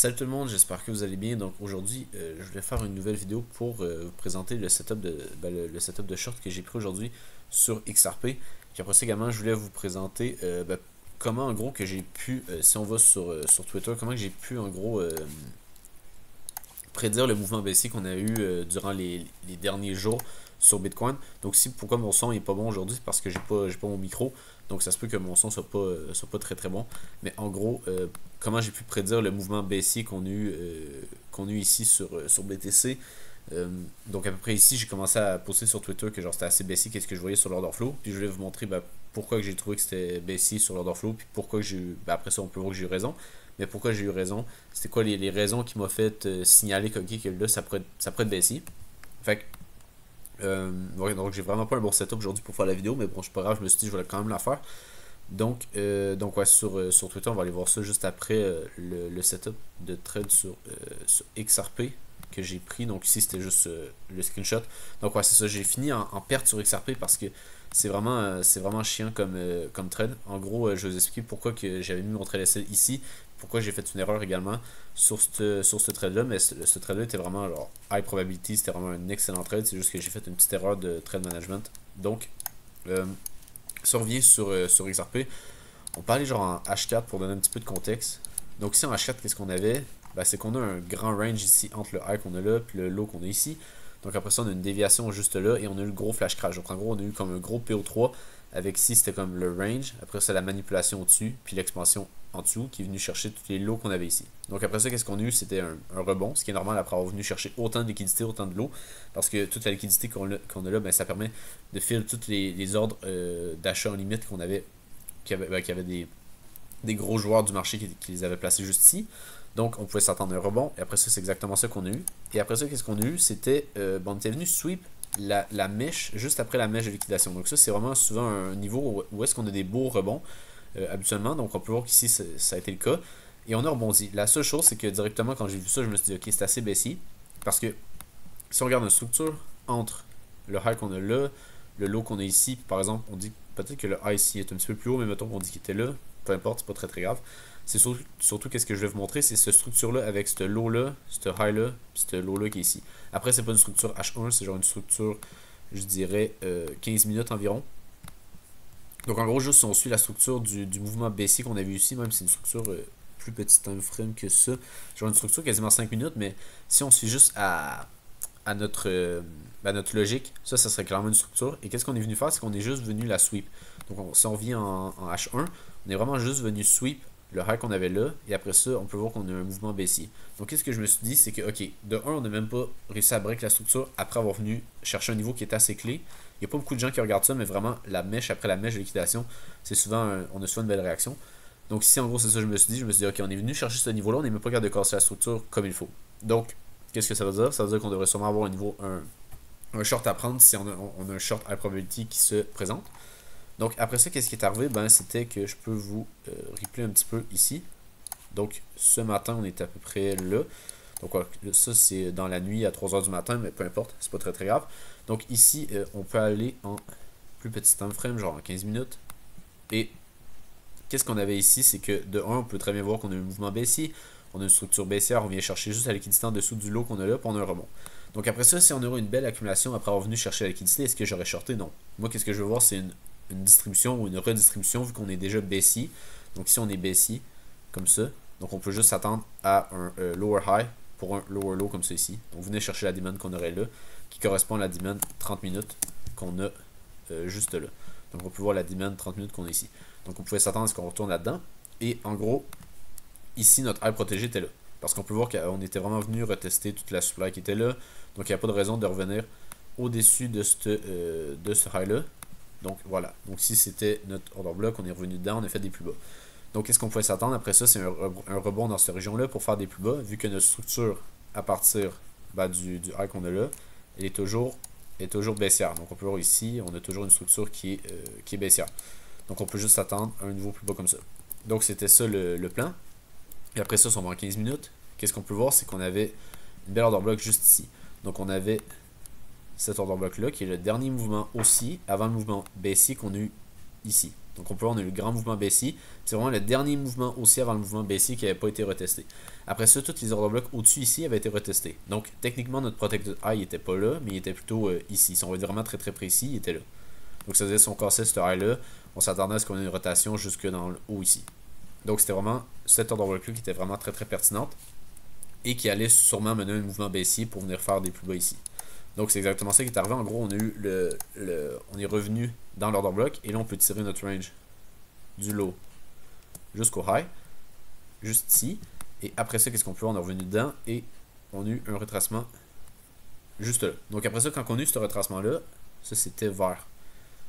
Salut tout le monde, j'espère que vous allez bien. Donc aujourd'hui, je voulais faire une nouvelle vidéo pour vous présenter le setup le setup de short que j'ai pris aujourd'hui sur XRP. Puis après ça également, je voulais vous présenter comment en gros que j'ai pu, si on va sur Twitter, comment que j'ai pu en gros prédire le mouvement baissier qu'on a eu durant les derniers jours sur Bitcoin. Donc si pourquoi mon son est pas bon aujourd'hui, c'est parce que j'ai pas mon micro. Donc ça se peut que mon son soit pas très très bon. Mais en gros, comment j'ai pu prédire le mouvement baissier qu'on a eu ici sur BTC. Donc à peu près ici, j'ai commencé à poster sur Twitter que genre c'était assez baissier qu'est-ce que je voyais sur l'order flow. Puis je voulais vous montrer pourquoi que j'ai trouvé que c'était baissier sur l'order flow. Puis pourquoi que j'ai eu. Après ça, on peut voir que j'ai eu raison. Mais pourquoi j'ai eu raison? C'était quoi les raisons qui m'ont fait signaler que, ok, que là, ça pourrait être baissier. Fait que donc j'ai vraiment pas un bon setup aujourd'hui pour faire la vidéo, mais bon, c'est pas grave, je me suis dit je voulais quand même la faire. Donc ouais, sur Twitter, on va aller voir ça juste après le setup de trade sur XRP que j'ai pris. Donc ici, c'était juste le screenshot. Donc ouais, c'est ça, j'ai fini en perte sur XRP parce que c'est vraiment chiant comme trade. En gros, je vais vous expliquer pourquoi que j'avais mis mon trade SL ici, pourquoi j'ai fait une erreur également sur ce trade là, mais ce trade là était vraiment genre high probability, c'était vraiment un excellent trade, c'est juste que j'ai fait une petite erreur de trade management. Donc si on revient sur XRP, on peut aller genre en H4 pour donner un petit peu de contexte. Donc ici en H4, qu'est-ce qu'on avait? C'est qu'on a un grand range ici entre le high qu'on a là et le low qu'on a ici. Donc après ça, on a une déviation juste là et on a eu le gros flash crash. Donc en gros, on a eu comme un gros PO3 avec ici, c'était comme le range. Après ça, la manipulation au-dessus, puis l'expansion en dessous qui est venu chercher tous les lots qu'on avait ici. Donc après ça, qu'est-ce qu'on a eu? C'était un rebond, ce qui est normal après avoir venu chercher autant de liquidité, autant de lots. Parce que toute la liquidité qu'on a là, ça permet de filer tous les ordres d'achat en limite qu'on avait, qui avait des gros joueurs du marché qui les avaient placés juste ici. Donc, on pouvait s'attendre à un rebond. Et après ça, c'est exactement ça qu'on a eu. Et après ça, qu'est-ce qu'on a eu? C'était, on était venu sweep la mèche juste après la mèche de liquidation. Donc ça, c'est vraiment souvent un niveau où est-ce qu'on a des beaux rebonds habituellement. Donc, on peut voir qu'ici, ça a été le cas. Et on a rebondi. La seule chose, c'est que directement, quand j'ai vu ça, je me suis dit, ok, c'est assez baissier. Parce que si on regarde une structure entre le high qu'on a là, le low qu'on a ici, par exemple, on dit peut-être que le high ici est un petit peu plus haut, mais mettons qu'on dit qu'il était là, peu importe, c'est pas très très grave. C'est surtout qu'est-ce que je vais vous montrer, c'est cette structure-là avec ce low-là, ce high-là, ce low-là qui est ici. Après, c'est pas une structure H1, c'est genre une structure, je dirais, 15 minutes environ. Donc en gros, juste si on suit la structure du mouvement baissier qu'on a vu ici, même si c'est une structure plus petite time frame que ça, genre une structure quasiment 5 minutes, mais si on suit juste à notre logique, ça serait clairement une structure. Et qu'est-ce qu'on est venu faire? C'est qu'on est juste venu la sweep. Donc si on vient en H1, on est vraiment juste venu sweep le high qu'on avait là, et après ça, on peut voir qu'on a un mouvement baissier. Donc qu'est-ce que je me suis dit, c'est que, ok, de 1, on n'a même pas réussi à break la structure après avoir venu chercher un niveau qui était assez clé. Il n'y a pas beaucoup de gens qui regardent ça, mais vraiment, la mèche après la mèche de liquidation, c'est souvent, on a souvent une belle réaction. Donc ici, en gros, c'est ça que je me suis dit, ok, on est venu chercher ce niveau-là, on n'est même pas capable de casser la structure comme il faut. Donc, qu'est-ce que ça veut dire? Ça veut dire qu'on devrait sûrement avoir un short à prendre si on a un short high probability qui se présente. Donc après ça, qu'est-ce qui est arrivé? C'était que je peux vous replay un petit peu ici. Donc ce matin, on est à peu près là. Donc ça, c'est dans la nuit à 3h du matin, mais peu importe, c'est pas très très grave. Donc ici, on peut aller en plus petit time frame, genre en 15 minutes. Et qu'est-ce qu'on avait ici? C'est que de 1, on peut très bien voir qu'on a un mouvement baissier. On a une structure baissière, on vient chercher juste la liquidité en dessous du lot qu'on a là, puis on a un rebond. Donc après ça, si on aura une belle accumulation après avoir venu chercher la liquidité, est-ce que j'aurais shorté? Non. Moi, qu'est-ce que je veux voir? C'est une distribution ou une redistribution vu qu'on est déjà baissier. Donc ici, on est baissier, comme ça. Donc on peut juste s'attendre à un lower high pour un lower low comme ça ici. Donc vous venez chercher la demand qu'on aurait là, qui correspond à la demand 30 minutes qu'on a juste là. Donc on peut voir la demand 30 minutes qu'on a ici. Donc on pouvait s'attendre à ce qu'on retourne là-dedans. Et en gros, ici, notre high protégé était là. Parce qu'on peut voir qu'on était vraiment venu retester toute la supply qui était là. Donc il n'y a pas de raison de revenir au-dessus de ce high-là. Donc voilà. Donc si c'était notre order block, on est revenu dedans, on a fait des plus bas. Donc qu'est-ce qu'on pouvait s'attendre après ça? C'est un rebond dans cette région-là pour faire des plus bas, vu que notre structure à partir du high qu'on a là, elle est toujours baissière. Donc on peut voir ici, on a toujours une structure qui est baissière. Donc on peut juste s'attendre à un niveau plus bas comme ça. Donc c'était ça le plan. Et après ça, si on va en 15 minutes, qu'est-ce qu'on peut voir? C'est qu'on avait une belle order block juste ici. Donc on avait cet order block là qui est le dernier mouvement aussi avant le mouvement baissier qu'on a eu ici. Donc on peut voir, on a eu le grand mouvement baissier. C'est vraiment le dernier mouvement haussier avant le mouvement baissier qui n'avait pas été retesté. Après ça, tous les ordres blocs au-dessus ici avaient été retestés. Donc techniquement, notre protected high n'était pas là, mais il était plutôt ici. Si on veut être vraiment très très précis, il était là. Donc ça veut dire si on cassait ce high-là, on s'attendait à ce qu'on ait une rotation jusque dans le haut ici. Donc c'était vraiment cet ordre bloc-là qui était vraiment très très pertinente et qui allait sûrement mener un mouvement baissier pour venir faire des plus bas ici. Donc c'est exactement ça qui est arrivé. En gros, on a eu on est revenu dans l'order block et là on peut tirer notre range du low jusqu'au high, juste ici. Et après ça, qu'est-ce qu'on peut voir? On est revenu dedans et on a eu un retracement juste là. Donc après ça, quand on a eu ce retracement-là, ça c'était vers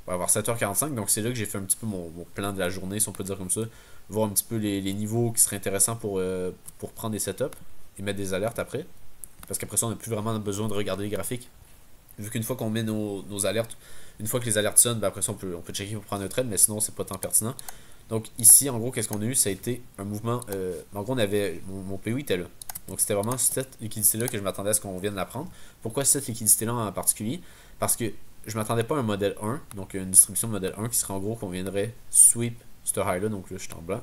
7h45. Donc c'est là que j'ai fait un petit peu mon plan de la journée, si on peut dire comme ça. Voir un petit peu les niveaux qui seraient intéressants pour prendre des setups et mettre des alertes après. Parce qu'après ça, on n'a plus vraiment besoin de regarder les graphiques. Vu qu'une fois qu'on met nos alertes, une fois que les alertes sonnent, ben après ça, on peut checker pour prendre un trade, mais sinon, c'est pas tant pertinent. Donc ici, en gros, qu'est-ce qu'on a eu? Ça a été un mouvement... en gros, on avait... Mon PO était là. Donc c'était vraiment cette liquidité-là que je m'attendais à ce qu'on vienne la prendre. Pourquoi cette liquidité-là en particulier? Parce que je m'attendais pas à un modèle 1, donc une distribution de modèle 1 qui serait en gros qu'on viendrait sweep ce high-là, donc là, je suis en blanc.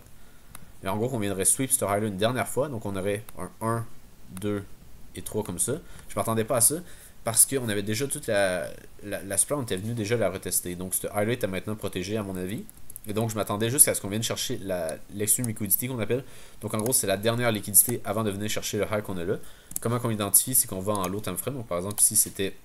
Et en gros, qu'on viendrait sweep ce high-là une dernière fois, donc on aurait un 1, 2 et 3 comme ça. Je m'attendais pas à ça parce qu'on avait déjà toute la supply, on était venu déjà la retester. Donc ce high-là était maintenant protégé à mon avis. Et donc je m'attendais juste à ce qu'on vienne chercher l'extreme liquidity qu'on appelle. Donc en gros c'est la dernière liquidité avant de venir chercher le high qu'on a là. Comment qu'on l'identifie? C'est qu'on va en low time frame. Donc par exemple ici c'était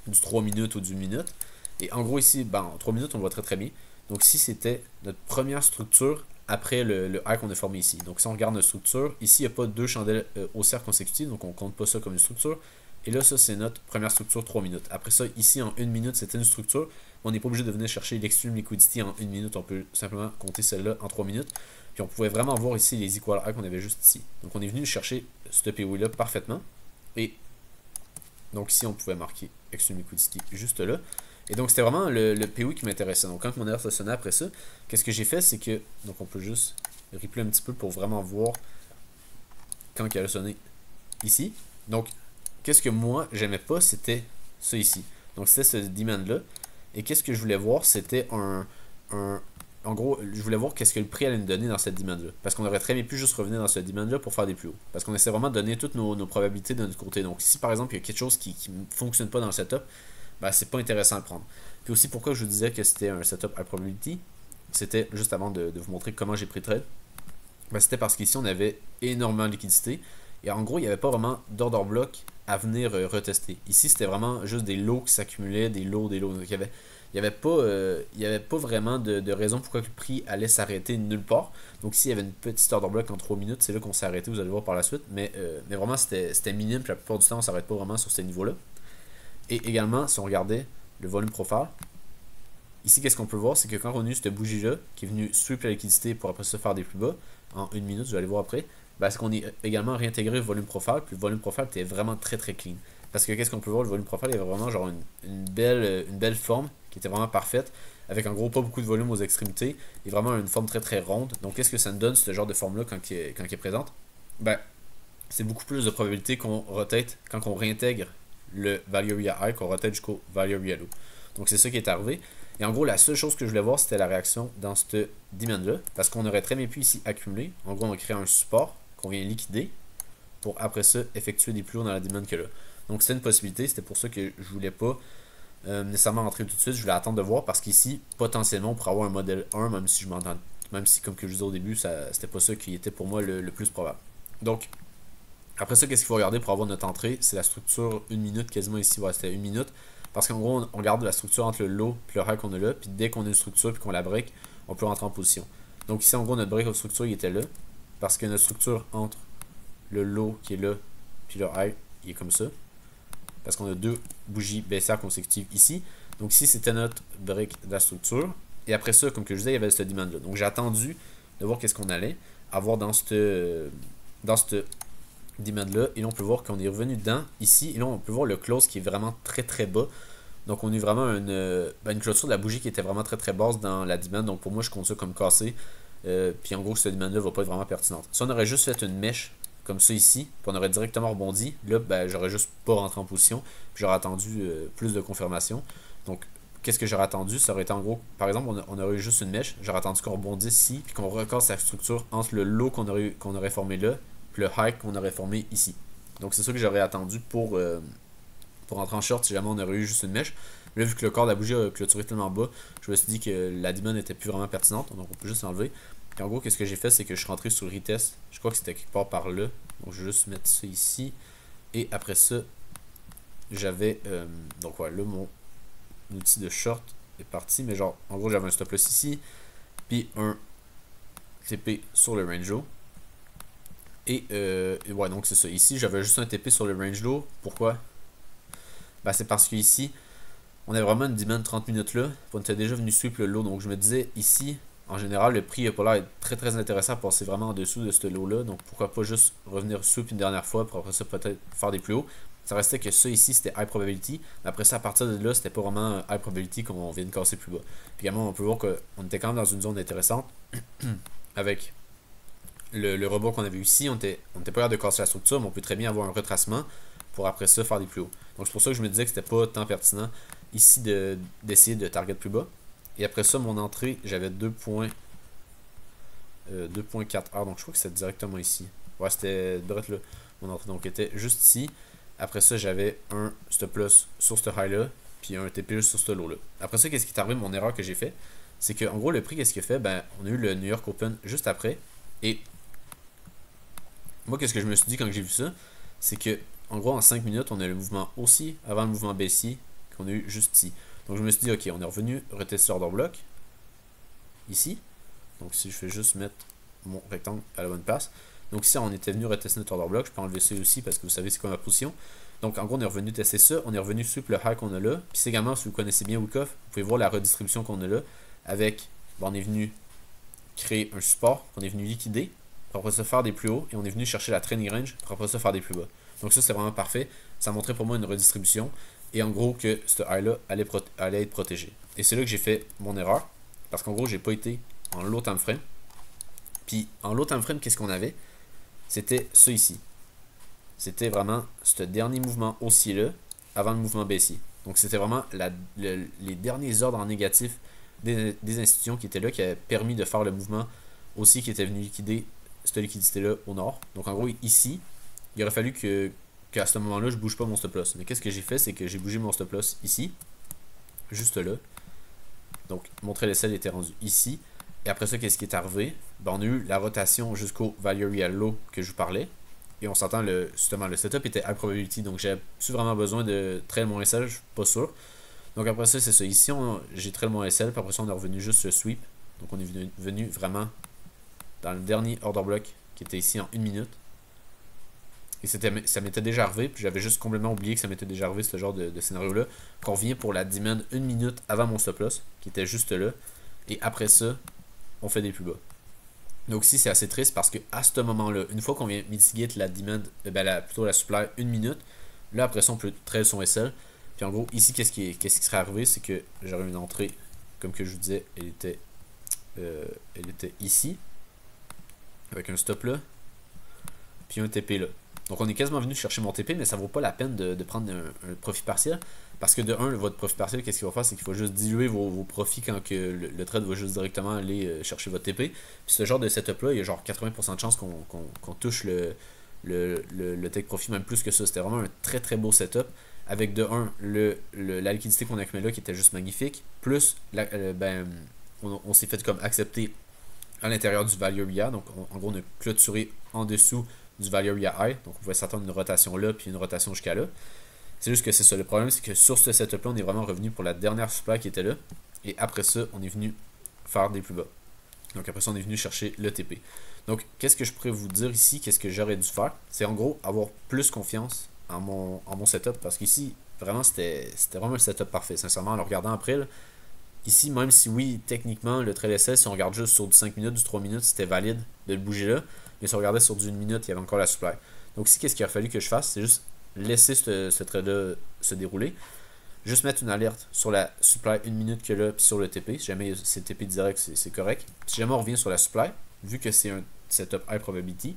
du 3 minutes ou du minute. Et en gros ici, ben, en 3 minutes on le voit très très bien. Donc ici c'était notre première structure après le high qu'on a formé ici. Donc si on regarde notre structure, ici il n'y a pas deux chandelles haussières consécutives, donc on ne compte pas ça comme une structure. Et là, ça c'est notre première structure 3 minutes. Après ça, ici en 1 minute, c'était une structure. On n'est pas obligé de venir chercher l'extreme liquidity en 1 minute, on peut simplement compter celle-là en 3 minutes. Puis on pouvait vraiment voir ici les equal high qu'on avait juste ici. Donc on est venu chercher ce POE-là parfaitement. Et donc ici, on pouvait marquer extreme liquidity juste là. Et donc c'était vraiment le PO qui m'intéressait. Donc quand mon alerte sonnait après ça, qu'est-ce que j'ai fait, c'est que, donc on peut juste replay un petit peu pour vraiment voir quand il a sonné ici. Donc qu'est-ce que moi j'aimais pas, c'était ça ici. Donc c'était ce demand là. Et qu'est-ce que je voulais voir, c'était en gros, je voulais voir qu'est-ce que le prix allait nous donner dans cette demand là. Parce qu'on aurait très bien pu juste revenir dans cette demand là pour faire des plus hauts. Parce qu'on essaie vraiment de donner toutes nos probabilités de notre côté. Donc si par exemple il y a quelque chose qui ne fonctionne pas dans le setup, ben, c'est pas intéressant à le prendre. Puis aussi pourquoi je vous disais que c'était un setup high probability, c'était juste avant de vous montrer comment j'ai pris trade. Ben, c'était parce qu'ici on avait énormément de liquidité et en gros il n'y avait pas vraiment d'order block à venir retester. Ici c'était vraiment juste des lots qui s'accumulaient, des lots. Donc il n'y avait pas vraiment de raison pourquoi le prix allait s'arrêter nulle part. Donc ici il y avait une petite order block en 3 minutes, c'est là qu'on s'est arrêté, vous allez voir par la suite, mais vraiment c'était minime, puis la plupart du temps on s'arrête pas vraiment sur ces niveaux là. Et également, si on regardait le volume profile, ici, qu'est-ce qu'on peut voir? C'est que quand on a eu cette bougie-là, qui est venue sweep la liquidité pour après se faire des plus bas, en 1 minute, je vais aller voir après, ben, c'est qu'on est également réintégré le volume profile, puis le volume profile était vraiment très très clean. Parce que qu'est-ce qu'on peut voir? Le volume profile, il y avait vraiment genre une belle forme, qui était vraiment parfaite, avec en gros pas beaucoup de volume aux extrémités, et vraiment une forme très très ronde. Donc qu'est-ce que ça nous donne, ce genre de forme-là, quand il est présente? Ben, c'est beaucoup plus de probabilité qu'on rotate quand on réintègre le value area high qu'on rotate jusqu'au value area low. Donc c'est ça qui est arrivé. Et en gros, la seule chose que je voulais voir, c'était la réaction dans cette demand-là. Parce qu'on aurait très bien pu ici accumuler. En gros, on va créer un support qu'on vient liquider pour après ça effectuer des plus hauts dans la demand que là. Donc c'est une possibilité. C'était pour ça que je voulais pas nécessairement rentrer tout de suite. Je voulais attendre de voir parce qu'ici, potentiellement, on pourrait avoir un modèle 1, même si je m'entends. Même si, comme que je disais au début, c'était pas ça qui était pour moi le plus probable. Donc, après ça, qu'est-ce qu'il faut regarder pour avoir notre entrée? C'est la structure 1 minute, quasiment ici, ouais, c'était 1 minute. Parce qu'en gros, on regarde la structure entre le low et le high qu'on a là. Puis dès qu'on a une structure et qu'on la break, on peut rentrer en position. Donc ici, en gros, notre break of structure, il était là. Parce que notre structure entre le low qui est là puis le high, il est comme ça. Parce qu'on a deux bougies baissières consécutives ici. Donc ici, c'était notre break de la structure. Et après ça, comme que je disais, il y avait cette demand-là. Donc j'ai attendu de voir qu'est-ce qu'on allait avoir dans cette demand là, et là on peut voir qu'on est revenu dedans ici, et là on peut voir le close qui est vraiment très très bas. Donc on a eu vraiment une clôture de la bougie qui était vraiment très très basse dans la demand. Donc pour moi je compte ça comme cassé, puis en gros cette demand là va pas être vraiment pertinente. Si on aurait juste fait une mèche comme ça ici, puis on aurait directement rebondi, là ben, j'aurais juste pas rentré en position, puis j'aurais attendu plus de confirmation. Donc qu'est-ce que j'aurais attendu? Ça aurait été en gros, par exemple, on aurait eu juste une mèche. J'aurais attendu qu'on rebondisse ici, puis qu'on recasse la structure entre le low qu'on aurait formé là, puis le high qu'on aurait formé ici. Donc c'est ça que j'aurais attendu pour entrer en short si jamais on aurait eu juste une mèche. Là, vu que le corps de la bougie a clôturé tellement bas, je me suis dit que la demande n'était plus vraiment pertinente, donc on peut juste l'enlever. Et en gros, qu'est-ce que j'ai fait, c'est que je suis rentré sur retest. Je crois que c'était quelque part par là. Donc je vais juste mettre ça ici. Et après ça, j'avais... donc voilà, là, mon outil de short est parti. Mais genre, en gros, j'avais un stop loss ici. Puis un TP sur le range low. Et ouais, donc c'est ça. Ici, j'avais juste un TP sur le range low. Pourquoi? Ben, c'est parce qu'ici, on a vraiment une demand 30 minutes là. On était déjà venu sweep le low. Donc je me disais, ici, en général, le prix n'a pas l'air très très intéressant à passer vraiment en dessous de ce low là. Donc pourquoi pas juste revenir sweep une dernière fois pour après ça peut-être faire des plus hauts. Ça restait que ça ici c'était high probability. Mais après ça, à partir de là, c'était pas vraiment high probability qu'on vient de casser plus bas. Puis également, on peut voir qu'on était quand même dans une zone intéressante. Avec le rebond qu'on avait eu ici, on était pas capable de casser la structure, mais on peut très bien avoir un retracement pour après ça faire des plus hauts. Donc c'est pour ça que je me disais que c'était pas tant pertinent ici d'essayer de target plus bas. Et après ça, mon entrée, j'avais 2.4 heures. Donc je crois que c'était directement ici. Ouais, c'était direct là. Mon entrée donc était juste ici. Après ça, j'avais un stop loss sur ce high là. Puis un TP juste sur ce low là. Après ça, qu'est-ce qui est arrivé? Mon erreur que j'ai fait, c'est que en gros, le prix, qu'est-ce qu'il a fait? Ben, on a eu le New York Open juste après. Et moi, qu'est-ce que je me suis dit quand j'ai vu ça? C'est que, en gros, en 5 minutes, on a le mouvement haussier avant le mouvement baissier qu'on a eu juste ici. Donc je me suis dit, ok, on est revenu retester order block ici. Donc si je fais juste mettre mon rectangle à la bonne place. Donc ici, on était venu retester notre order block. Je peux enlever ça aussi parce que vous savez c'est quoi ma position. Donc en gros, on est revenu tester ça. On est revenu suivre le high qu'on a là. Puis c'est également, si vous connaissez bien Wyckoff, vous pouvez voir la redistribution qu'on a là. Avec, bon, on est venu créer un support qu'on est venu liquider. Pour après ça faire des plus hauts. Et on est venu chercher la training range pour après ça faire des plus bas. Donc ça, c'est vraiment parfait. Ça montrait pour moi une redistribution. Et en gros, que ce high-là allait être protégé. Et c'est là que j'ai fait mon erreur. Parce qu'en gros, j'ai pas été en low time frame. Puis en low time frame, qu'est-ce qu'on avait? C'était ça ici. C'était vraiment ce dernier mouvement haussier-là avant le mouvement baissier. Donc c'était vraiment les derniers ordres en négatif des institutions qui étaient là, qui avaient permis de faire le mouvement haussier qui était venu liquider cette liquidité-là au nord. Donc en gros, ici, il aurait fallu qu'à ce moment-là, je bouge pas mon stop loss. Mais qu'est-ce que j'ai fait? C'est que j'ai bougé mon stop loss ici, juste là. Donc mon trail SL était rendu ici. Et après ça, qu'est-ce qui est arrivé? Ben, on a eu la rotation jusqu'au value real low que je vous parlais. Et on s'entend, justement, le setup était high probability. Donc j'ai vraiment besoin de trail mon SL, je suis pas sûr. Donc après ça, c'est ça. Ici, j'ai trail mon SL. Puis après ça, on est revenu juste le sweep. Donc on est venu vraiment dans le dernier order block qui était ici en 1 minute. Et ça m'était déjà arrivé, puis j'avais juste complètement oublié que ça m'était déjà arrivé ce genre de scénario-là. Qu'on vient pour la demand 1 minute avant mon stop loss, qui était juste là. Et après ça, on fait des plus bas. Donc ici, c'est assez triste parce que à ce moment-là, une fois qu'on vient mitigate la demand, plutôt la supply 1 minute, là après ça, on peut trail son SL. Puis en gros, ici, qu'est-ce qui serait arrivé? C'est que j'aurais une entrée, comme que je vous disais, elle était ici, avec un stop là, puis un TP là. Donc on est quasiment venu chercher mon TP, mais ça vaut pas la peine de prendre un profit partiel. Parce que de 1, votre profit partiel, qu'est-ce qu'il va faire? C'est qu'il faut juste diluer vos profits quand que le trade va juste directement aller chercher votre TP. Puis ce genre de setup là, il y a genre 80% de chances qu'on touche le take profit, même plus que ça. C'était vraiment un très très beau setup. Avec de 1, la liquidité qu'on a accumulée là qui était juste magnifique. Plus on s'est fait comme accepter à l'intérieur du value area. Donc en gros on a clôturé en dessous du value area high. Donc on pouvait s'attendre une rotation là, puis une rotation jusqu'à là. C'est juste que c'est ça. Le problème, c'est que sur ce setup là, on est vraiment revenu pour la dernière supply qui était là. Et après ça, on est venu faire des plus bas. Donc après ça, on est venu chercher le TP. Donc qu'est-ce que je pourrais vous dire ici? Qu'est-ce que j'aurais dû faire? C'est en gros avoir plus confiance en mon setup. Parce qu'ici, vraiment, c'était vraiment le setup parfait. Sincèrement, en le regardant après, là, ici, même si oui, techniquement, le trail SL, si on regarde juste sur du 5 minutes, du 3 minutes, c'était valide de le bouger là. Mais si on regardait sur du 1 minute, il y avait encore la supply. Donc ici, qu'est-ce qu'il a fallu que je fasse? C'est juste laisser ce trade-là se dérouler. Juste mettre une alerte sur la supply 1 minute que là, puis sur le TP. Si jamais c'est TP direct, c'est correct. Si jamais on revient sur la supply, vu que c'est un setup high probability,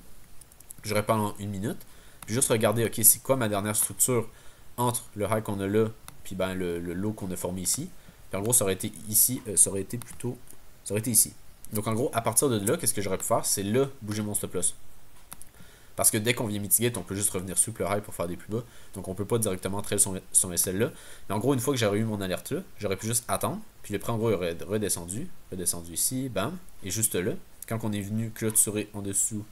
je répète en 1 minute. Puis juste regarder, ok, c'est quoi ma dernière structure entre le high qu'on a là, puis ben le low qu'on a formé ici. Puis en gros, ça aurait été ici, ça aurait été plutôt, ça aurait été ici. Donc en gros, à partir de là, qu'est-ce que j'aurais pu faire? C'est là bouger mon stop loss. Parce que dès qu'on vient mitigate, on peut juste revenir sous le high pour faire des plus bas. Donc on peut pas directement trail son SL là. Mais en gros, une fois que j'aurais eu mon alerte là, j'aurais pu juste attendre. Puis le prix en gros aurait redescendu ici, bam. Et juste là, quand on est venu clôturer en dessous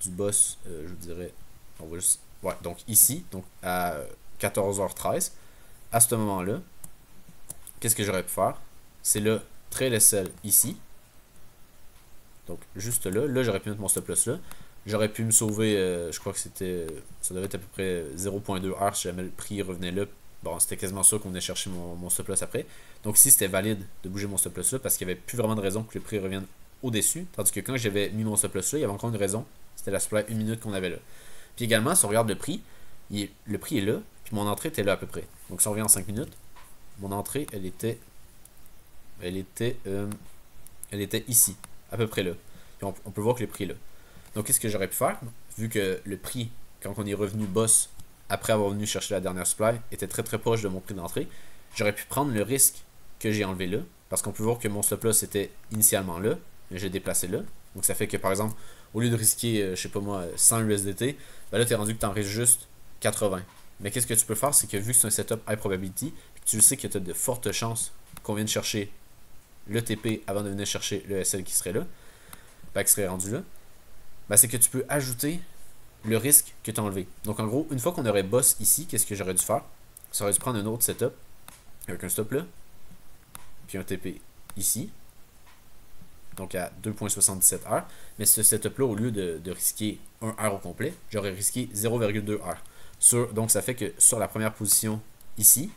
du boss, je vous dirais, on va juste, ouais, donc ici, donc à 14h13, à ce moment-là, qu'est-ce que j'aurais pu faire? C'est là, trail SL ici. Donc juste là, j'aurais pu mettre mon stop loss là. J'aurais pu me sauver, je crois que c'était, ça devait être à peu près 0.2 heures si jamais le prix revenait là. Bon, c'était quasiment sûr qu'on venait chercher mon stop loss après. Donc ici, c'était valide de bouger mon stop loss là parce qu'il n'y avait plus vraiment de raison que le prix revienne au-dessus. Tandis que quand j'avais mis mon stop loss là, il y avait encore une raison. C'était la supply 1 minute qu'on avait là. Puis également, si on regarde le prix est là, puis mon entrée était là à peu près. Donc si on revient en 5 minutes, mon entrée, elle était ici, à peu près là. Puis on peut voir que le prix est là. Donc, qu'est-ce que j'aurais pu faire? Vu que le prix, quand on est revenu boss, après avoir venu chercher la dernière supply, était très très proche de mon prix d'entrée, j'aurais pu prendre le risque que j'ai enlevé là. Parce qu'on peut voir que mon stop loss était initialement là, mais j'ai déplacé là. Donc, ça fait que par exemple, au lieu de risquer, je sais pas moi, 100 USDT, ben là, tu es rendu que tu en risques juste 80. Mais qu'est-ce que tu peux faire? C'est que vu que c'est un setup high probability, puis que tu le sais que tu as de fortes chances qu'on vienne chercher le TP avant de venir chercher le SL qui serait là, ben, qui serait rendu là, ben, c'est que tu peux ajouter le risque que tu as enlevé. Donc en gros, une fois qu'on aurait boss ici, qu'est-ce que j'aurais dû faire? Ça aurait dû prendre un autre setup, avec un stop là, puis un TP ici, donc à 2.77 heures. Mais ce setup là, au lieu de risquer 1 heure au complet, j'aurais risqué 0,2 heures. Donc ça fait que sur la première position ici,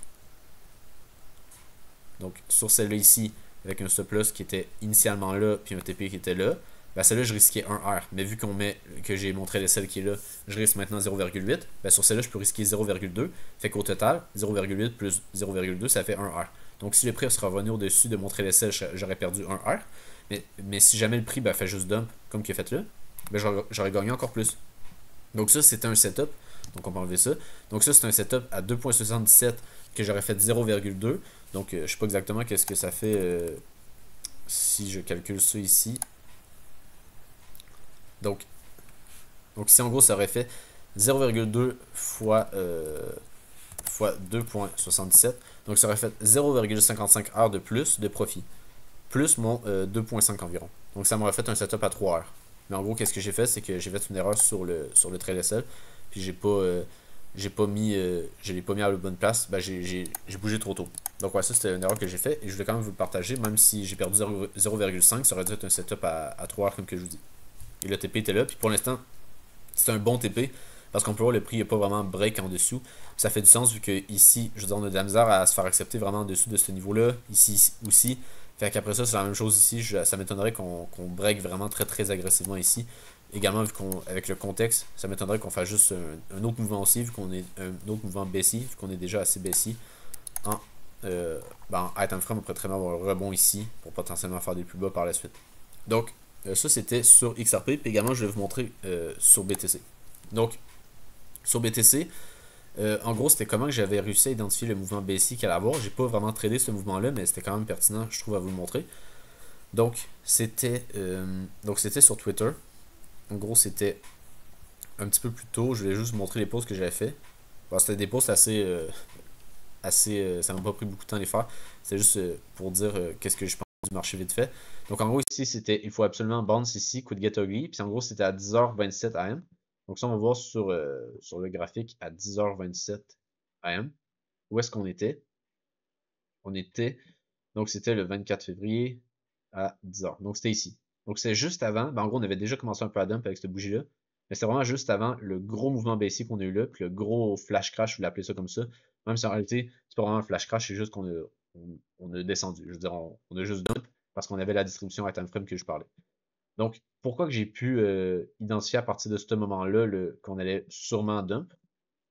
donc sur celle-là ici, avec un stop loss qui était initialement là, puis un TP qui était là, ben celle-là je risquais 1 R. Mais vu que j'ai montré celle qui est là, je risque maintenant 0,8. Ben sur celle-là, je peux risquer 0,2. Fait qu'au total, 0,8 plus 0,2, ça fait 1 R. Donc si le prix sera revenu au-dessus de montrer l'essai, j'aurais perdu 1 R. Mais si jamais le prix fait juste dump, comme qu'il a fait là, ben j'aurais gagné encore plus. Donc ça, c'était un setup. Donc on peut enlever ça. Donc ça, c'est un setup à 2.77 que j'aurais fait 0,2. Donc je sais pas exactement qu'est-ce que ça fait si je calcule ça ici. Donc ici, en gros, ça aurait fait 0,2 fois 2.77. Donc ça aurait fait 0,55 heures de plus de profit. Plus mon 2.5 environ. Donc ça m'aurait fait un setup à 3 heures. Mais en gros, qu'est-ce que j'ai fait? C'est que j'ai fait une erreur sur le trail SL. Puis je l'ai pas mis à la bonne place. Ben, j'ai bougé trop tôt. Donc ouais, ça c'était une erreur que j'ai fait. Et je voulais quand même vous le partager. Même si j'ai perdu 0,5, ça aurait dû être un setup à 3 heures comme que je vous dis. Et le TP était là. Puis pour l'instant, c'est un bon TP. Parce qu'on peut voir le prix n'est pas vraiment break en dessous. Ça fait du sens vu que ici, je veux dire, on a de la misère à se faire accepter vraiment en dessous de ce niveau-là. Ici aussi. Fait qu'après ça, c'est la même chose ici. Ça m'étonnerait qu'on break vraiment très très agressivement ici. Également, vu qu'avec le contexte, ça m'étonnerait qu'on fasse juste un autre mouvement aussi, vu qu'on est un autre mouvement baissier, vu qu'on est déjà assez baissier. En item frame, on pourrait très bien avoir le rebond ici pour potentiellement faire des plus bas par la suite. Donc, ça c'était sur XRP. Puis également, je vais vous montrer sur BTC. Donc, sur BTC, en gros, c'était comment que j'avais réussi à identifier le mouvement baissier qu'il allait avoir. J'ai pas vraiment tradé ce mouvement-là, mais c'était quand même pertinent, je trouve, à vous le montrer. Donc, c'était sur Twitter. En gros, c'était un petit peu plus tôt. Je voulais juste vous montrer les posts que j'avais fait. Bon, c'était des posts assez, ça m'a pas pris beaucoup de temps à les faire. C'est juste pour dire qu'est-ce que je pense du marché vite fait. Donc, en gros, ici, c'était il faut absolument bounce ici, quit get ugly. Puis en gros, c'était à 10h27 AM. Donc ça, on va voir sur le graphique à 10h27 AM. Où est-ce qu'on était? On était, donc c'était le 24 février à 10h. Donc c'était ici. Donc c'est juste avant, ben en gros on avait déjà commencé un peu à dump avec cette bougie-là, mais c'est vraiment juste avant le gros mouvement baissier qu'on a eu là, puis le gros flash crash, vous l'appelez ça comme ça, même si en réalité c'est pas vraiment un flash crash, c'est juste qu'on a, on a descendu. Je veux dire, on a juste dump parce qu'on avait la distribution à time frame que je parlais. Donc pourquoi que j'ai pu identifier à partir de ce moment-là qu'on allait sûrement dump?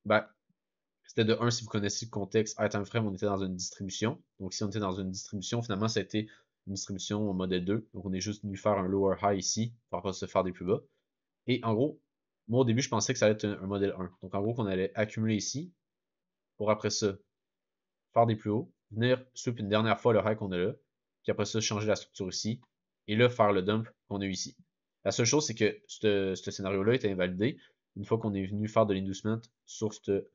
Ben, c'était de 1, si vous connaissez le contexte, item frame, on était dans une distribution. Donc, si on était dans une distribution, finalement, ça a été une distribution en modèle 2. Donc, on est juste venu faire un lower high ici pour pas se faire des plus bas. Et en gros, moi, au début, je pensais que ça allait être un modèle 1. Donc, en gros, qu'on allait accumuler ici pour après ça faire des plus hauts. venir sweep une dernière fois le high qu'on a là, puis après ça, changer la structure ici, et là, faire le dump qu'on a eu ici. La seule chose, c'est que ce scénario-là est invalidé une fois qu'on est venu faire de l'inducement sur ce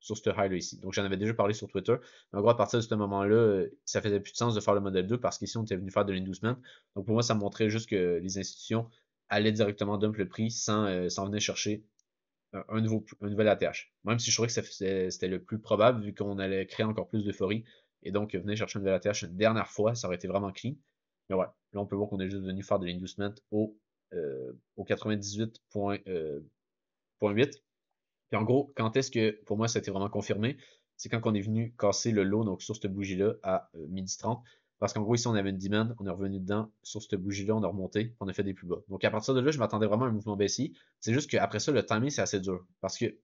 high-là ici. Donc, j'en avais déjà parlé sur Twitter. En gros, à partir de ce moment-là, ça faisait plus de sens de faire le modèle 2 parce qu'ici, on était venu faire de l'inducement. Donc, pour moi, ça montrait juste que les institutions allaient directement dump le prix sans venir chercher un nouvel ATH. Même si je trouvais que c'était le plus probable vu qu'on allait créer encore plus d'euphorie. Et donc, venir chercher un nouvel ATH une dernière fois, ça aurait été vraiment clean. Mais ouais, là, on peut voir qu'on est juste venu faire de l'inducement au 98.8. Puis en gros, quand est-ce que, pour moi, ça a été vraiment confirmé, c'est quand on est venu casser le low, donc sur cette bougie-là, à 12h30. Parce qu'en gros, ici, on avait une demand, on est revenu dedans, sur cette bougie-là, on a remonté, on a fait des plus bas. Donc à partir de là, je m'attendais vraiment à un mouvement baissier. C'est juste qu'après ça, le timing, c'est assez dur. Parce que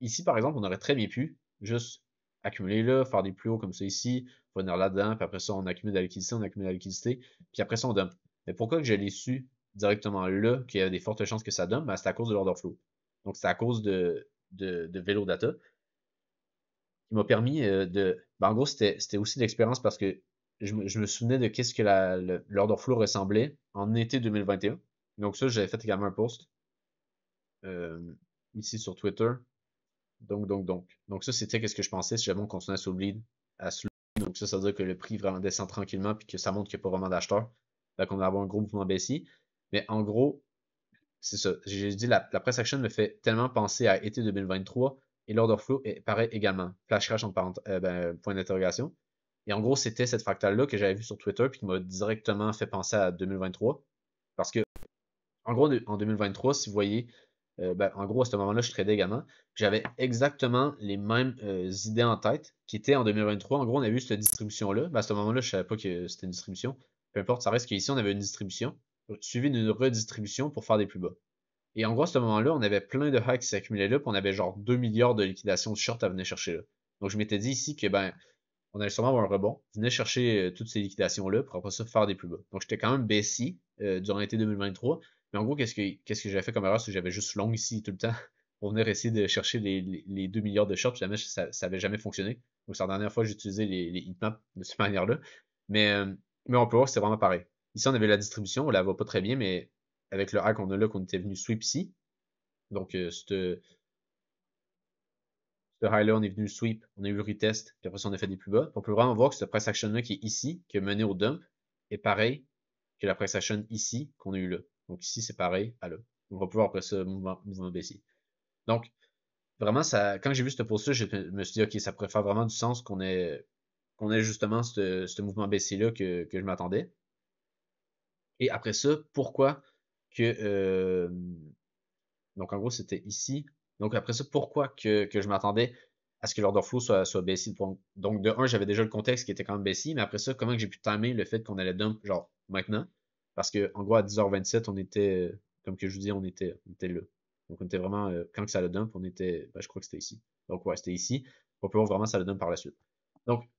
ici, par exemple, on aurait très bien pu juste accumuler là, faire des plus hauts comme ça ici, venir là-dedans, puis après ça, on accumule de la liquidité, on accumule de la liquidité, puis après ça, on dump. Mais pourquoi que je l'ai su directement là, qu'il y avait des fortes chances que ça dump? Ben, c'est à cause de l'order flow. Donc c'est à cause de Velo Data qui m'a permis de. Ben, en gros, c'était aussi de l'expérience parce que je me souvenais de qu'est-ce que l'order flow ressemblait en été 2021. Donc, ça, j'avais fait également un post euh, ici sur Twitter. Donc ça, c'était qu'est-ce que je pensais si jamais on continuait à se lead. Donc, ça veut dire que le prix vraiment descend tranquillement puis que ça montre qu'il n'y a pas vraiment d'acheteurs. Donc, on va avoir un gros mouvement baissier. Mais en gros, c'est ça. J'ai dit la price action me fait tellement penser à été 2023 et l'order flow paraît également. Flash crash en point d'interrogation. Et en gros, c'était cette fractale-là que j'avais vue sur Twitter puis qui m'a directement fait penser à 2023. Parce que, en gros, en 2023, si vous voyez, en gros, à ce moment-là, je tradais également. J'avais exactement les mêmes idées en tête qui étaient en 2023. En gros, on a vu cette distribution-là. À ce moment-là, je ne savais pas que c'était une distribution. Peu importe, ça reste qu'ici, on avait une distribution suivie d'une redistribution pour faire des plus bas. Et en gros, à ce moment-là, on avait plein de hacks qui s'accumulaient là, puis on avait genre 2 milliards de liquidations de short à venir chercher là. Donc je m'étais dit ici que on allait sûrement avoir un rebond, venir chercher toutes ces liquidations-là pour après ça faire des plus bas. Donc j'étais quand même baissier durant l'été 2023. Mais en gros, qu'est-ce que j'avais fait comme erreur? C'est que j'avais juste long ici tout le temps pour venir essayer de chercher les 2 milliards de shorts. Jamais ça avait jamais fonctionné. Donc c'est la dernière fois que j'utilisais les heatmaps de cette manière-là. Mais, euh, mais on peut voir que c'est vraiment pareil. Ici, on avait la distribution, on la voit pas très bien, mais avec le hack qu'on a là, qu'on était venu sweep ici. Donc, ce high-là, on est venu sweep, on a eu le retest, puis après ça, on a fait des plus bas. On peut vraiment voir que ce price action-là qui est ici, qui a mené au dump, est pareil que la price action ici qu'on a eu là. Donc ici, c'est pareil à là. On va pouvoir après ça mouvement baissier. Donc, vraiment, ça, quand j'ai vu ce post-là, je me suis dit, OK, ça pourrait faire vraiment du sens qu'on ait justement ce mouvement baissier-là que je m'attendais. Et après ça, pourquoi que donc, en gros, c'était ici. Donc, après ça, pourquoi que je m'attendais à ce que l'order flow soit baissier? Donc, de un, j'avais déjà le contexte qui était quand même baissier, mais après ça, comment que j'ai pu timer le fait qu'on allait dump, genre, maintenant? Parce que, en gros, à 10h27, on était, comme que je vous dis, on était là. Donc, on était vraiment, quand que ça le dump, on était, je crois que c'était ici. Donc, ouais, c'était ici. On peut voir vraiment ça le dump par la suite. Donc,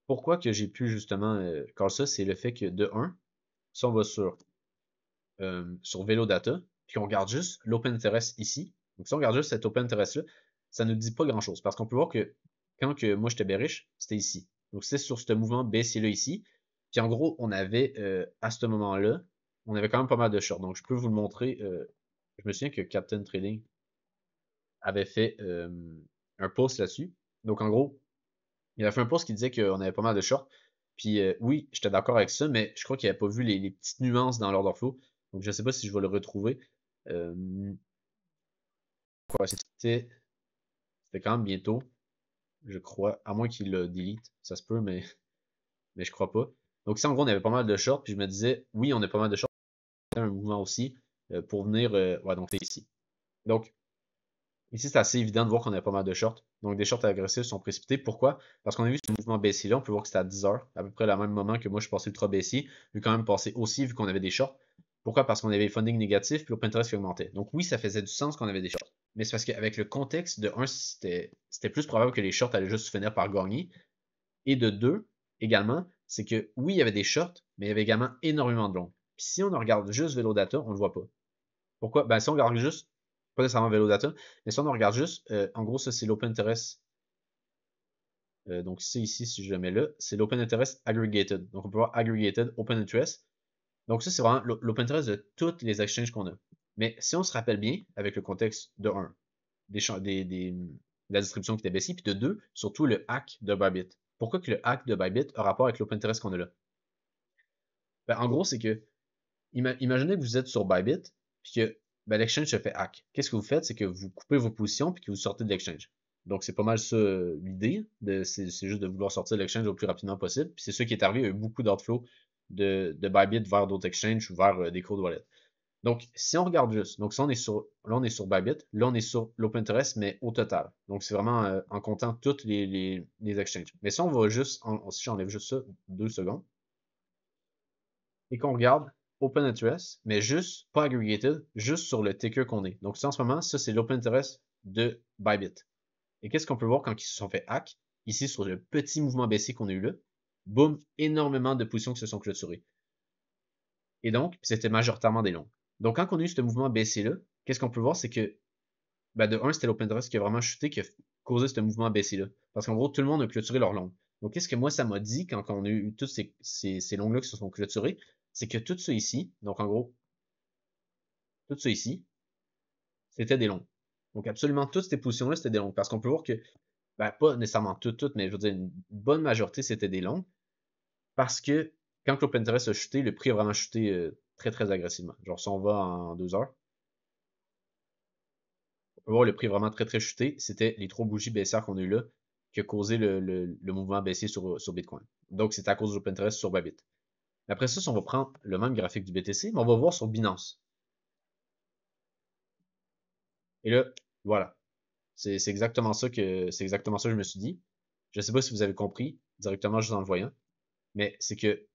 pourquoi que j'ai pu, justement, call ça, c'est le fait que, de un, si on va sur Velo Data, puis on regarde juste l'open interest ici. Donc si on regarde juste cet open interest là, ça ne nous dit pas grand chose. Parce qu'on peut voir que quand que moi j'étais bearish, c'était ici. Donc c'est sur ce mouvement baissier là ici. Puis en gros, on avait à ce moment-là, on avait quand même pas mal de shorts. Donc je peux vous le montrer. Je me souviens que Captain Trading avait fait un post là-dessus. Donc en gros, il a fait un post qui disait qu'on avait pas mal de shorts. Puis oui, j'étais d'accord avec ça, mais je crois qu'il n'avait pas vu les petites nuances dans l'order flow. Donc je ne sais pas si je vais le retrouver. Quoi, c'était quand même bientôt, je crois. À moins qu'il le delete. Ça se peut, mais je crois pas. Donc ici, en gros, on avait pas mal de shorts. Puis je me disais, oui, on a pas mal de shorts. Un mouvement aussi pour venir. Ouais, donc c'est ici. Donc, ici, c'est assez évident de voir qu'on a pas mal de shorts. Donc, des shorts agressifs sont précipités. Pourquoi? Parce qu'on a vu ce mouvement baissier-là. On peut voir que c'était à 10 heures, à peu près le même moment que moi, je suis passé ultra baissier. Vu quand même passer aussi, vu qu'on avait des shorts. Pourquoi? Parce qu'on avait funding négatif, puis l'open interest qui augmentait. Donc, oui, ça faisait du sens qu'on avait des shorts. Mais c'est parce qu'avec le contexte, de un, c'était plus probable que les shorts allaient juste finir par gagner. Et de deux, également, c'est que oui, il y avait des shorts, mais il y avait également énormément de longs. Puis si on regarde juste Velo Data, on ne le voit pas. Pourquoi? Ben, si on regarde juste, pas nécessairement Velo Data, mais si on regarde juste, en gros, ça c'est l'open interest Donc c'est ici, si je le mets là, c'est l'open interest aggregated. Donc on peut voir aggregated open interest. Donc ça, c'est vraiment l'open interest de toutes les exchanges qu'on a. Mais si on se rappelle bien, avec le contexte de 1, la distribution qui était baissière, puis de 2, surtout le hack de Bybit. Pourquoi que le hack de Bybit a rapport avec l'open interest qu'on a là? Ben, en gros, c'est que, imaginez que vous êtes sur Bybit, puis que ben, l'exchange se fait hack. Qu'est-ce que vous faites? C'est que vous coupez vos positions, puis que vous sortez de l'exchange. Donc, c'est pas mal ça l'idée. C'est juste de vouloir sortir de l'exchange le plus rapidement possible. Puis c'est ça qui est arrivé. Il y a eu beaucoup d'outflow de Bybit vers d'autres exchanges ou vers des cold wallets. Donc, si on regarde juste, donc si on est là on est sur Bybit, là on est sur l'open interest, mais au total. Donc, c'est vraiment en comptant toutes les exchanges. Mais si on va juste, si j'enlève juste ça 2 secondes, et qu'on regarde open interest, mais juste, pas aggregated, juste sur le ticker qu'on est. Donc, ça en ce moment, ça c'est l'open interest de Bybit. Et qu'est-ce qu'on peut voir quand ils se sont fait hack? Ici, sur le petit mouvement baissier qu'on a eu là, boum, énormément de positions qui se sont clôturées. Et donc, c'était majoritairement des longs. Donc, quand on a eu ce mouvement baissier-là, qu'est-ce qu'on peut voir, c'est que, ben, de un, c'était l'open interest qui a vraiment chuté, qui a causé ce mouvement baissier-là. Parce qu'en gros, tout le monde a clôturé leur long. Donc, qu'est-ce que moi, ça m'a dit quand on a eu tous ces longs-là qui se sont clôturés? C'est que tout ça ici, donc en gros, tout ça ici, c'était des longs. Donc, absolument toutes ces positions-là, c'était des longs. Parce qu'on peut voir que, ben, pas nécessairement toutes, mais je veux dire, une bonne majorité, c'était des longs. Parce que, quand l'open interest a chuté, le prix a vraiment chuté très, très agressivement. Genre, si on va en 2 heures, on peut voir le prix vraiment très, très chuté. C'était les 3 bougies baissières qu'on a eu là qui a causé le mouvement baissier sur Bitcoin. Donc, c'est à cause de l'open interest sur Bybit. Après ça, si on va prendre le même graphique du BTC, mais on va voir sur Binance. Et là, voilà. C'est exactement ça que je me suis dit. Je ne sais pas si vous avez compris directement juste en le voyant, mais c'est que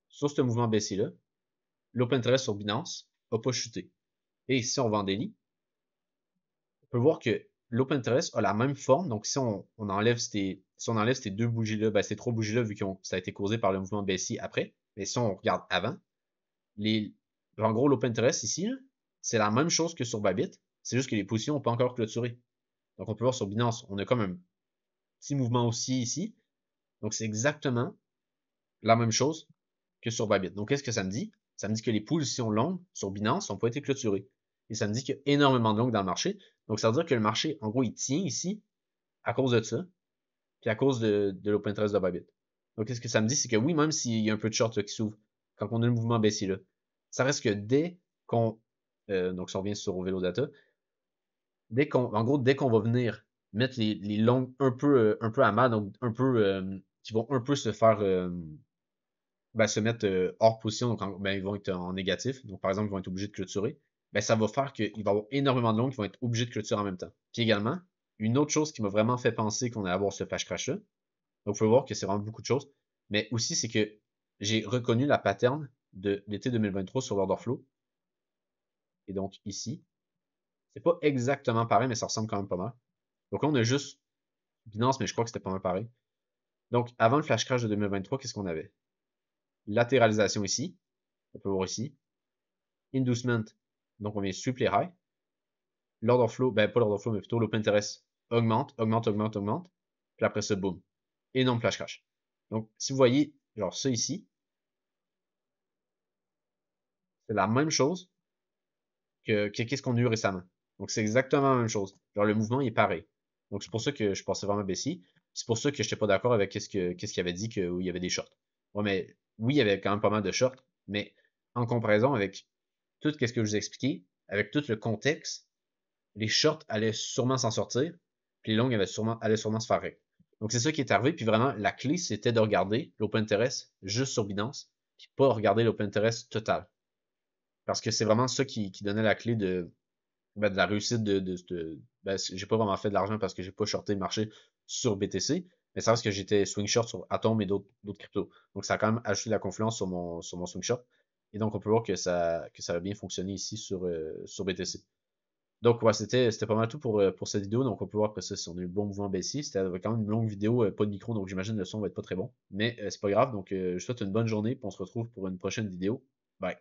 sur ce mouvement baissier-là, l'open interest sur Binance n'a pas chuté. Et si on va en daily, on peut voir que l'open interest a la même forme. Donc si on enlève ces 2 bougies-là, ben, ces 3 bougies-là, vu que ça a été causé par le mouvement baissier après, mais si on regarde avant, en gros, l'open interest ici, c'est la même chose que sur Bybit, c'est juste que les positions n'ont pas encore clôturé. Donc on peut voir sur Binance, on a comme un petit mouvement aussi ici. Donc c'est exactement la même chose que sur Bybit. Donc qu'est-ce que ça me dit? Ça me dit que les positions longues sur Binance n'ont pas été clôturées. Et ça me dit qu'il y a énormément de longues dans le marché. Donc ça veut dire que le marché, en gros, il tient ici à cause de ça, puis à cause de l'open interest de Bybit. Donc qu'est-ce que ça me dit? C'est que oui, même s'il y a un peu de short là, qui s'ouvre, quand on a le mouvement baissier là, ça reste que dès qu'on, donc si on revient sur Velo Data, dès qu'on va venir mettre les longues un peu à mal, donc un peu, qui vont un peu se faire, ben, se mettre hors position, donc ben, ils vont être en négatif, donc par exemple, ils vont être obligés de clôturer, ben, ça va faire qu'il va y avoir énormément de longues qui vont être obligés de clôturer en même temps. Puis également, une autre chose qui m'a vraiment fait penser qu'on allait avoir ce flash crash-là, donc vous pouvez voir que c'est vraiment beaucoup de choses, mais aussi c'est que j'ai reconnu la pattern de l'été 2023 sur l'order flow, et donc ici, c'est pas exactement pareil, mais ça ressemble quand même pas mal. Donc là, on a juste Binance, mais je crois que c'était pas mal pareil. Donc, avant le flash crash de 2023, qu'est-ce qu'on avait? Latéralisation ici, on peut voir ici. Inducement, donc on vient sweep les highs. L'order flow, ben pas l'order flow, mais plutôt l'open interest augmente, augmente, augmente, augmente. Puis après ça, boom. Énorme flash crash. Donc, si vous voyez, genre ça ici, c'est la même chose que qu'est-ce qu'on a eu récemment. Donc, c'est exactement la même chose. Genre, le mouvement est pareil. Donc, c'est pour ça que je pensais vraiment baissier. C'est pour ça que je n'étais pas d'accord avec qu'est-ce qu'il avait dit qu'il y avait des shorts. Ouais, mais oui, il y avait quand même pas mal de shorts, mais en comparaison avec tout ce que je vous ai expliqué, avec tout le contexte, les shorts allaient sûrement s'en sortir, puis les longues allaient sûrement se faire règle. Donc c'est ça qui est arrivé, puis vraiment, la clé, c'était de regarder l'open interest juste sur Binance, puis pas regarder l'open interest total. Parce que c'est vraiment ça qui donnait la clé de la réussite ben, j'ai pas vraiment fait de l'argent parce que j'ai pas shorté le marché sur BTC, mais ça reste que j'étais swing short sur Atom et d'autres cryptos. Donc ça a quand même ajouté de la confiance sur mon swing short. Et donc on peut voir que ça a bien fonctionné ici sur BTC. Donc ouais, c'était pas mal tout pour cette vidéo. Donc on peut voir après ça si on a eu le bon mouvement baissier. C'était quand même une longue vidéo, pas de micro, donc j'imagine le son va être pas très bon. Mais c'est pas grave. Donc je vous souhaite une bonne journée, puis on se retrouve pour une prochaine vidéo. Bye.